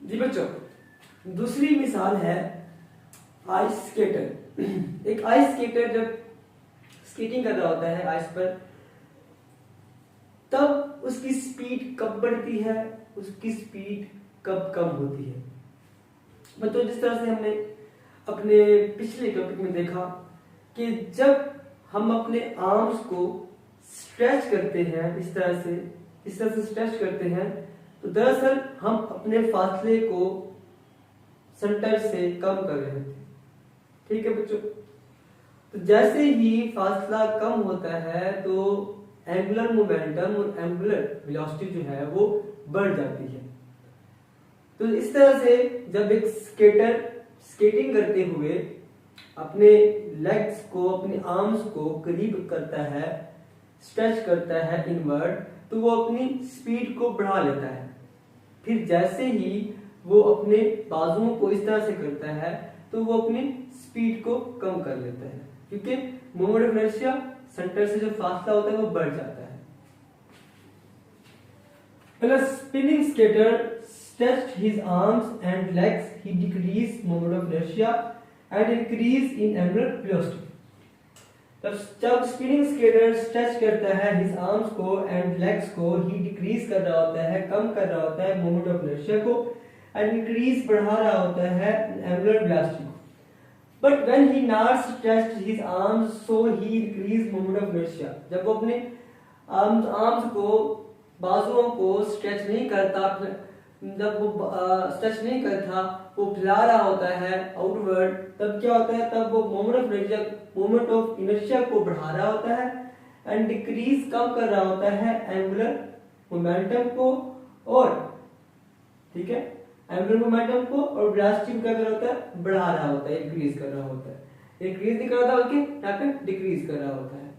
जी बच्चों, दूसरी मिसाल है आइस स्केटर। एक आइस स्केटर जब स्केटिंग कर रहा होता है आइस पर, तब उसकी स्पीड कब बढ़ती है, उसकी स्पीड कब कम होती है। बच्चों, जिस तरह से हमने अपने पिछले टॉपिक में देखा कि जब हम अपने आर्म्स को स्ट्रेच करते हैं, इस तरह से स्ट्रेच करते हैं, तो दरअसल हम अपने फासले को सेंटर से कम कर रहे होते हैं। ठीक है बच्चों, तो जैसे ही फासला कम होता है तो एंगुलर मोमेंटम और एंगुलर वेलोसिटी जो है वो बढ़ जाती है। तो इस तरह से जब एक स्केटर स्केटिंग करते हुए अपने लेग्स को, अपने आर्म्स को करीब करता है, स्ट्रेच करता है इनवर्ड, तो वो अपनी स्पीड को बढ़ा लेता है। फिर जैसे ही वो अपने बाजुओं को इस तरह से करता है तो वो अपनी स्पीड को कम कर लेता है, क्योंकि मोमेंट ऑफ इनर्शिया सेंटर से जो फासला होता है वो बढ़ जाता है। When a spinning skater stretched his arms and legs, he decreased moment of inertia and increased in angular velocity. जब स्पिनिंग स्केटर स्ट्रेच करता है हिज आर्म्स को एंड लेग्स को, ही डिक्रीज कर रहा होता है, कम कर रहा होता है मोमेंट ऑफ इनर्शिया को, एंड इंक्रीज बढ़ा रहा होता है एंगुलर वेलोसिटी को। But when he not stretched his arms so he increase moment of inertia. जब वो अपने आर्म्स को, बाजुओं को स्ट्रेच नहीं करता, जब वो स्ट्रेच नहीं करता, वो फैला रहा होता है आउटवर्ड, तब क्या होता है, तब वो मोमेंट ऑफ इनर्शिया को बढ़ा रहा होता है एंड डिक्रीज कम कर रहा होता है एंगुलर मोमेंटम को, और ठीक है, एंगुलर मोमेंटम को और वेलोसिटी क्या कर रहा होता है, बढ़ा रहा होता है, इंक्रीज कर रहा होता है। इंक्रीज नहीं कर रहा था बल्कि यहाँ पे डिक्रीज कर रहा होता है।